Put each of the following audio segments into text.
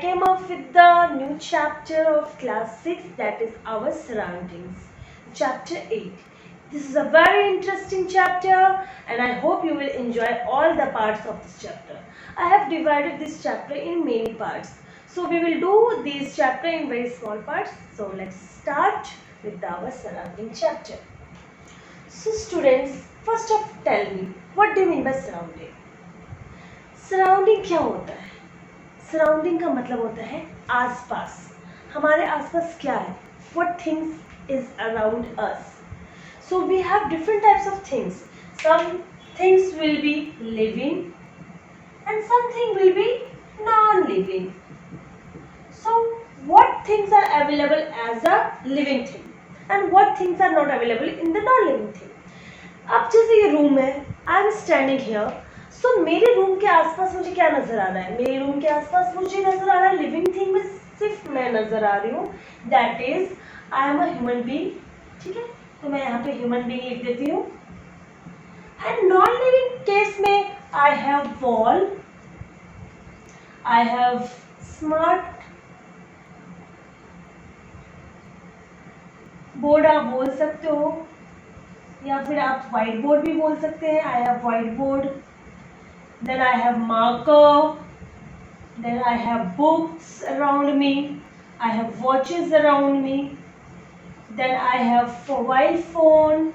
came up with the new chapter of class 6, that is our surroundings. Chapter 8. This is a very interesting chapter and I hope you will enjoy all the parts of this chapter. I have divided this chapter in many parts. So we will do this chapter in very small parts. So let's start with our surrounding chapter. So students, first of tell me, what do you mean by surrounding? Surrounding क्या होता है? Surrounding का मतलब होता है आसपास. हमारे आसपास क्या है? What things is around us? So we have different types of things. Some things will be living and something will be non-living. So what things are available as a living thing and what things are not available in the non-living thing? अब जैसे ये room है, I am standing here. सो मेरे room के आसपास मुझे क्या नजर आ रहा है? मेरे रूम के आसपास मुझे नजर आ रहा है लिविंग थिंग में सिर्फ मैं नजर आ रही हूँ. That is I am a human being. ठीक है, तो मैं यहाँ पे ह्यूमन बीइंग लिख देती हूँ. एंड नॉन लिविंग केस में I have wall, I have smart board आप बोल सकते हो, या फिर आप व्हाइट बोर्ड भी बोल सकते हैं. I have white board. Then I have marker, then I have books around me, I have watches around me, then I have mobile phone.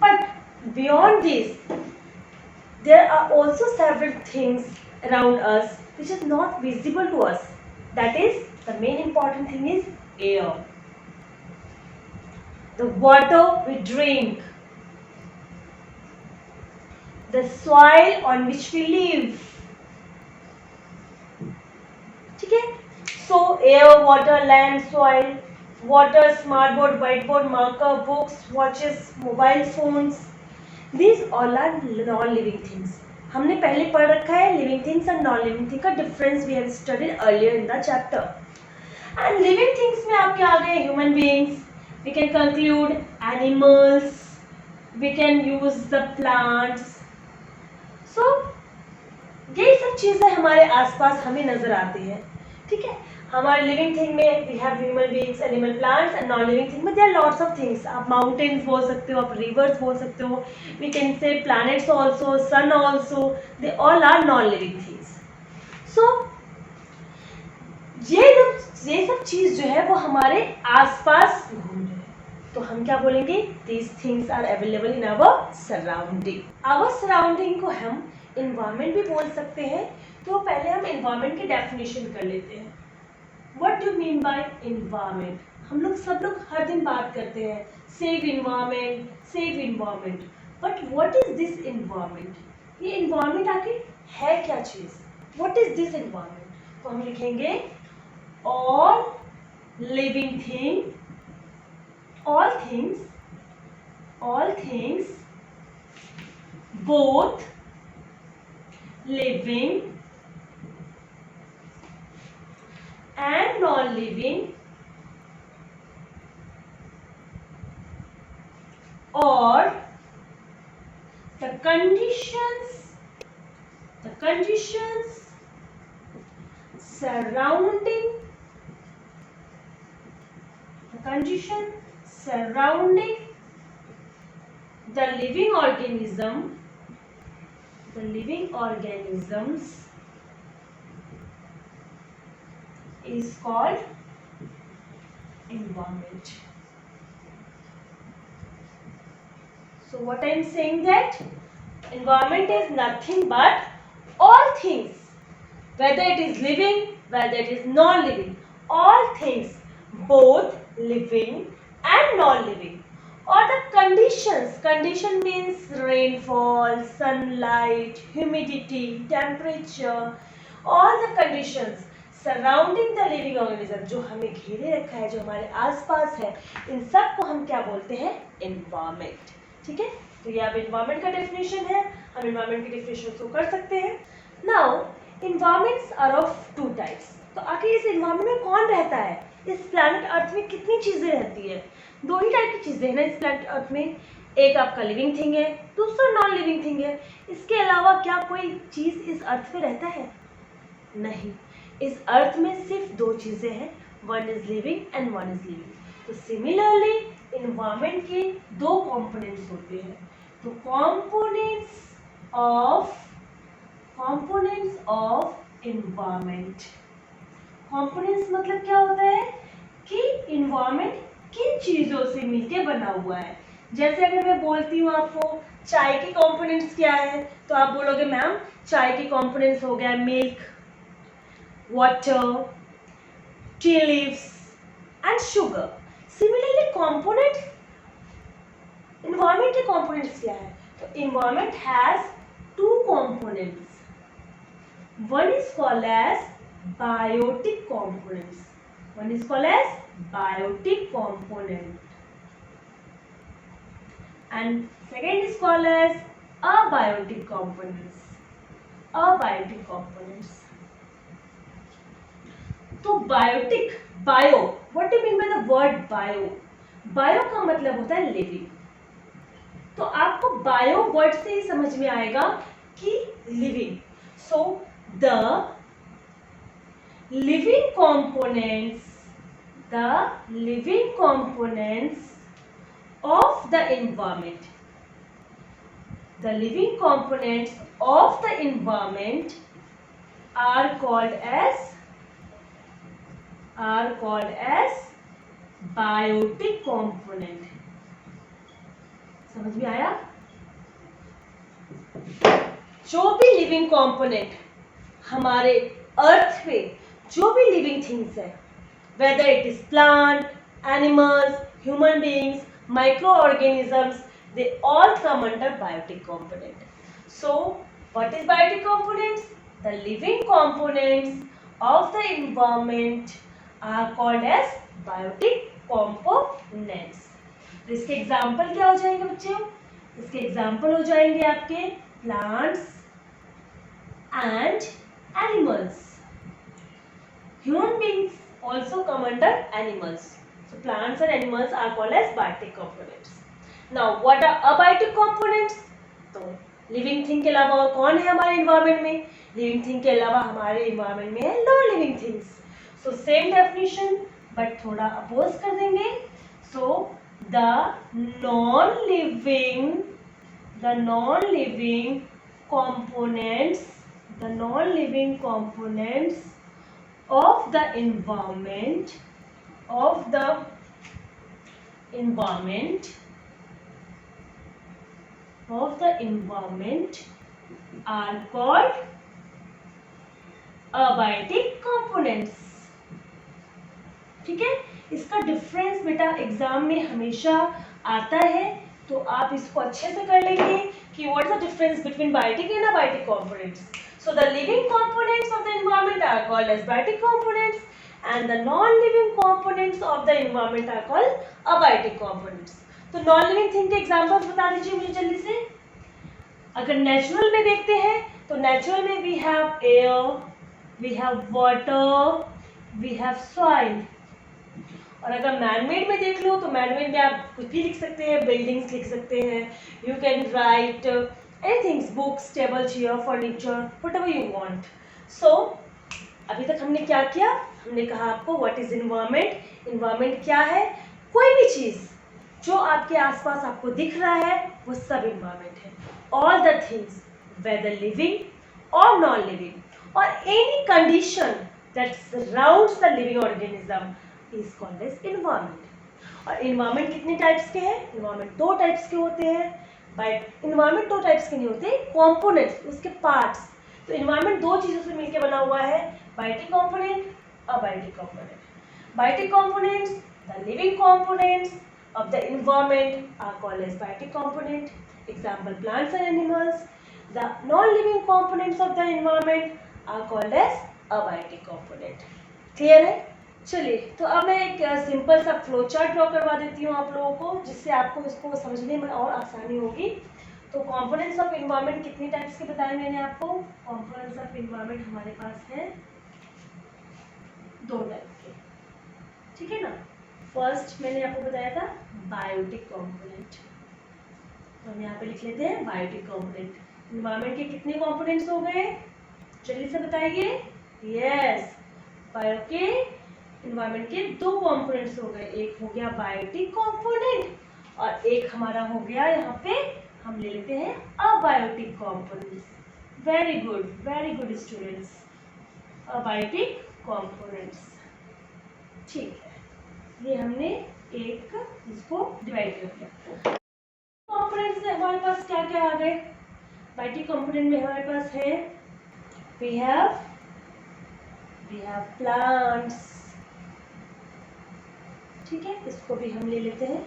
But beyond this, there are also several things around us which is not visible to us. That is, the main important thing is air, the water we drink, the soil on which we live. ठीक है, so air, water, land, soil, water, smart board, white board, marker, books, watches, mobile phones, these all are non-living things. हमने पहले पढ़ रखा है living things and non-living things का difference we have studied earlier in the chapter. And living things में आपके आ गए human beings, we can conclude animals, we can use the plants. So, ये सब चीज़ें हमारे आसपास हमें नजर आती हैं. ठीक है, हमारे लिविंग थिंग में we have human beings, animal, plants and non living thing में there are lots of things. आप माउंटेन्स बोल सकते हो, आप रिवर्स बोल सकते हो, we can say planets also, sun also, they all are non living things. So ये सब चीज़ जो है वो हमारे आसपास घूम रहे हैं. तो हम क्या बोलेंगे? These things are available in our surrounding. Our surrounding को हम environment भी बोल सकते हैं. तो पहले हम environment की definition कर लेते हैं. What do you mean by environment? हम लोग सब लोग हर दिन बात करते हैं save environment, save environment. But what is this environment? ये environment आखिर है क्या चीज़? What is this environment? तो हम लिखेंगे all living thing, all things both living and non-living or the conditions surrounding the living organisms is called environment. So what I am saying that environment is nothing but all things, whether it is living, whether it is non-living, all things both living and non-living, or the condition means rainfall, sunlight, humidity, temperature, all the conditions surrounding the living organism जो हमें घेरे रखा है, जो हमारे आसपास है, इन सब को हम क्या बोलते हैं? environment. ठीक है, तो ये अब environment का definition है. हम environment की definition को कर सकते हैं. Now environments are of two types. तो आखिर इस environment में कौन रहता है? इस planet अर्थ में कितनी चीजें रहती है? दो ही टाइप की चीजें हैं ना इस planet अर्थ में. एक आपका लिविंग थिंग है, दूसरा नॉन लिविंग थिंग है। इसके अलावा क्या कोई चीज इस अर्थ पे रहता है? नहीं। इस अर्थ में सिर्फ दो चीजें हैं, one is living and one is living. तो सिमिलरली इन्वायरमेंट के दो कंपोनेंट्स होते हैं। तो कंपोनेंट्स ऑफ इन्वायरमेंट। कंपोनेंट्स मतलब क्या होता है कि इन्वायरमेंट किन चीजों से मिलके बना हुआ है। जैसे अगर मैं बोलती हूँ आपको चाय के कंपोनेंट्स क्या है, तो आप बोलोगे मैम चाय के कंपोनेंट्स हो गया milk, water, tea leaves and sugar. Similarly components, environment के कंपोनेंट्स क्या है? तो environment has two components, one is called as biotic components, one is called as biotic component and second is called as abiotic components, abiotic components. तो biotic, bio, what do mean by the word bio? Bio का मतलब होता है living. तो आपको bio word से ही समझ में आएगा कि living. So the living components, the living components of the environment, the living components of the environment are called as biotic component. समझ में आया? जो भी लिविंग कंपोनेंट हमारे अर्थ पे, जो भी लिविंग थिंग्स है, whether it is plant, animals, human beings, microorganisms, they all come under biotic component. So what is biotic components? The living components of the environment are called as biotic components. तो इसके example क्या हो जाएंगे बच्चों? इसके example हो जाएंगे आपके plants and animals. Human beings also come under animals. So plants and animals are called as biotic components. Now what are abiotic components? तो living thing के अलावा और कौन है हमारे environment में? Living thing के अलावा हमारे environment में है non living things. So same definition but थोड़ा oppose कर देंगे. So the non-living components of the environment are called abiotic components. ठीक है, इसका डिफरेंस बेटा एग्जाम में हमेशा आता है, तो आप इसको अच्छे से कर लेंगे कि what is the difference between biotic and abiotic components. So the living components of the environment are called as biotic components and the non-living components of the environment are called abiotic components. तो non-living thing के examples बता दीजिए मुझे जल्दी से. अगर natural में देखते हैं तो नेचुरल में we have air, we have water, we have soil. और अगर मैनमेड में देख लो तो मैनमेड में आप कुछ भी लिख सकते हैं, बिल्डिंग्स लिख सकते हैं, you can write anything, books, table, chair, furniture, whatever you want. So अभी तक हमने क्या किया? हमने कहा आपको व्हाट इज एनवायरनमेंट. एनवायरनमेंट क्या है? कोई भी चीज जो आपके आसपास आपको दिख रहा है वो सब एनवायरनमेंट है. All the things whether living और नॉन लिविंग और any condition that surrounds the living organism is called as environment. और environment कितने टाइप्स के हैं? environment दो टाइप्स के होते हैं. बट environment दो टाइप्स के नहीं होते, components, उसके parts. तो environment दो चीजों से मिलकर बना हुआ है, biotic component, abiotic component. Biotic components, the living components of the environment are called as biotic component. Example, plants and animals. The non-living components of the environment are called as abiotic component. Clear है? चलिए, तो अब मैं एक simple सा flow chart draw करवा देती हूँ आप लोगों को, जिससे आपको इसको समझने में और आसानी होगी. तो कंपोनेंट्स ऑफ एनवायरनमेंट कितनी टाइप्स के बताए मैंने आपको? कंपोनेंट्स ऑफ एनवायरनमेंट हमारे पास है दो टाइप के. ठीक है ना. फर्स्ट मैंने आपको बताया था बायोटिक कंपोनेंट. तो हम यहाँ पे लिख लेते हैं बायोटिक कंपोनेंट। एनवायरमेंट के कितने कंपोनेंट्स हो गए, जल्दी से बताइए। यस, बायो के एनवायरमेंट के 2 कंपोनेंट्स हो गए, एक हो गया बायोटिक कंपोनेंट और एक हमारा हो गया यहाँ पे हम ले लेते हैं abiotic components. Very good students, abiotic components. ठीक है, ये हमने एक इसको डिवाइड कर दिया। कंपोनेंट्स में हमारे पास क्या क्या आ गए, बायोटिक कंपोनेंट में हमारे पास है we have plants, ठीक है, इसको भी हम ले लेते हैं।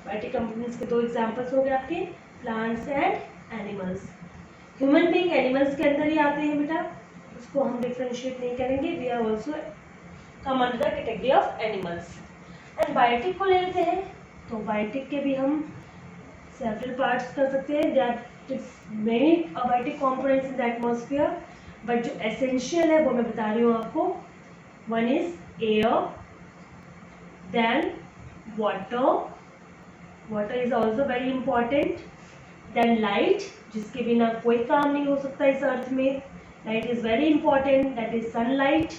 बायोटिक कंपोनेंट्स के 2 एग्जांपल्स हो गए आपके, plants and animals. Human being animals के अंदर ही आते हैं बेटा, उसको हम डिफरेंशिएट नहीं करेंगे, we are also come under the category of animals. And biotic को ले लेते हैं, तो बायोटिक के भी हम सेवरल पार्ट्स कर सकते हैं, that is many biotic components in the atmosphere, but जो एसेंशियल है वो मैं बता रही हूँ आपको। One is air, then water is also very important, then light, जिसके बिना कोई काम नहीं हो सकता इस अर्थ में, light is very important, that is sunlight,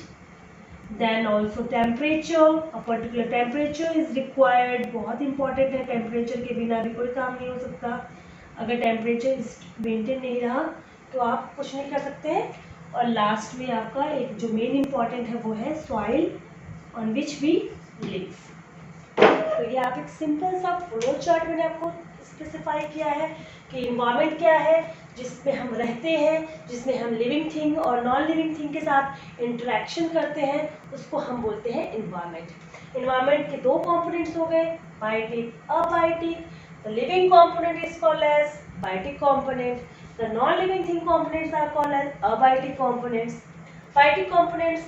then also temperature, a particular temperature is required, बहुत इंपॉर्टेंट है, टेम्परेचर के बिना भी कोई काम नहीं हो सकता, अगर टेम्परेचर मेंटेन नहीं रहा तो आप कुछ नहीं कर सकते हैं। और लास्ट में आपका एक जो मेन इंपॉर्टेंट है वो है soil on which we live. तो ये आप एक सिंपल सा फ्लो चार्ट मैंने आपको स्पेसिफाई किया है कि इन्वायरमेंट क्या है, जिसमें हम रहते हैं, जिसमें हम लिविंग थिंग और नॉन लिविंग थिंग के साथ इंटरेक्शन करते हैं, उसको हम बोलते हैं इन्वायरमेंट। इन्वायरमेंट के 2 कंपोनेंट्स हो गए, biotic, abiotic. The living component is called as biotic component, the non living thing components are called as abiotic components. Biotic components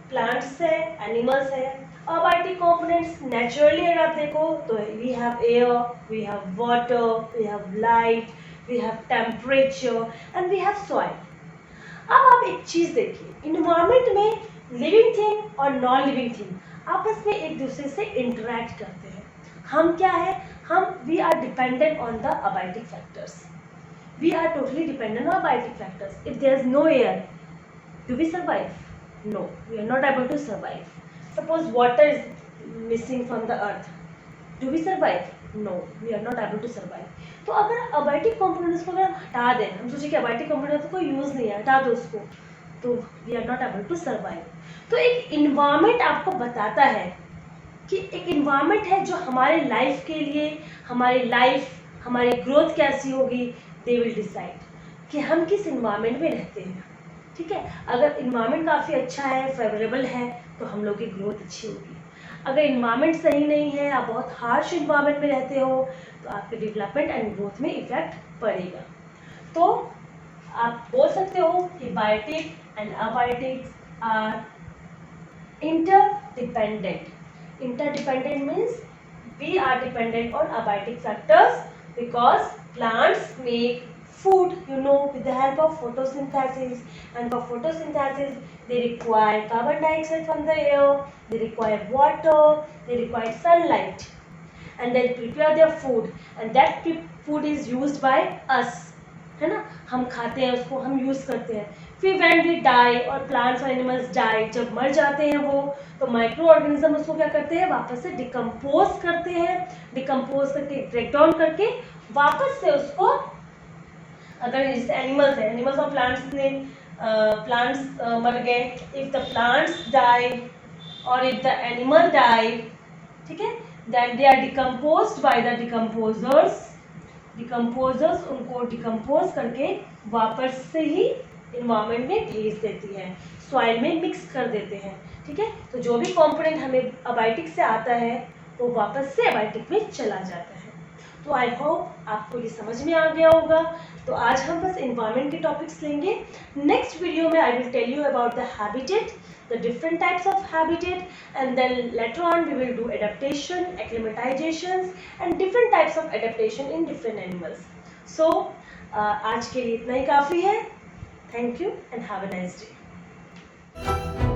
plants है, एनिमल्स है। अबायोटिक कंपोनेंट्स नेचुरली अगर आप देखो तो we have air, we have water, we have light, we have temperature and we have soil. अब आप एक चीज देखिए, इन्वायरमेंट में लिविंग थिंग और नॉन लिविंग थिंग आपस में एक दूसरे से इंटरेक्ट करते हैं। हम क्या है, हम we are dependent on the abiotic factors, we are totally dependent on abiotic factors. If there is no air, do we survive? No, we are not able to survive. Suppose water is missing from the earth, do we survive? No, we are not able to survive. तो अगर abiotic components को अगर हम हटा दें, हम सोचे कि अबायोटिक कंपोनेंट्स को यूज़ नहीं है, हटा दो उसको, तो we are not able to survive. तो एक इन्वायरमेंट आपको बताता है कि एक इन्वायरमेंट है जो हमारे लाइफ के लिए, हमारी लाइफ, हमारी ग्रोथ कैसी होगी, दे विल डिसाइड कि हम किस इन्वायरमेंट में रहते हैं। ठीक है, अगर इन्वायरमेंट काफ़ी अच्छा है, फेवरेबल है, तो हम लोग की ग्रोथ अच्छी होगी। अगर इन्वायरमेंट सही नहीं है, आप बहुत हार्श इन्वायरमेंट में रहते हो, तो आपके डेवलपमेंट एंड ग्रोथ में इफेक्ट पड़ेगा। तो आप बोल सकते हो कि biotic and abiotic are interdependent. Interdependent means we are dependent on abiotic factors because plants make food, with the help of photosynthesis, and for photosynthesis they require carbon dioxide from the air, they require water, they require sunlight, and they prepare their food, and that food is used by us, है ना, हम खाते हैं उसको, हम use करते हैं। फिर व्हेन वी डाई और प्लांट्स और एनिमल्स डाई, जब मर जाते हैं वो, तो माइक्रो ऑर्गेनिज्म उसको क्या करते हैं, वापस से डिकम्पोज करते हैं, डिकम्पोज करके ब्रेक डाउन करके वापस से उसको, अगर जैसे एनिमल्स है, एनिमल्स और प्लांट्स ने प्लांट्स मर गए, इफ द प्लांट्स डाई और इफ द एनिमल डाई, ठीक है, then they are decomposed by the decomposers. Decomposers उनको डिकम्पोज करके वापस से ही इन्वायरमेंट में भेज देती है, सॉइल में मिक्स कर देते हैं। ठीक है, तो जो भी कंपोनेंट हमें अबायोटिक से आता है वो वापस से अबायोटिक में चला जाता है। तो आई होप आपको ये समझ में आ गया होगा। तो आज हम बस इन्वायरमेंट के टॉपिक्स लेंगे। नेक्स्ट वीडियो में I will tell you about the habitat, the different types of habitat, and then later on we will do adaptation, acclimatizations, and different types of adaptation in different animals. So आज के लिए इतना ही काफ़ी है। Thank you and have a nice day.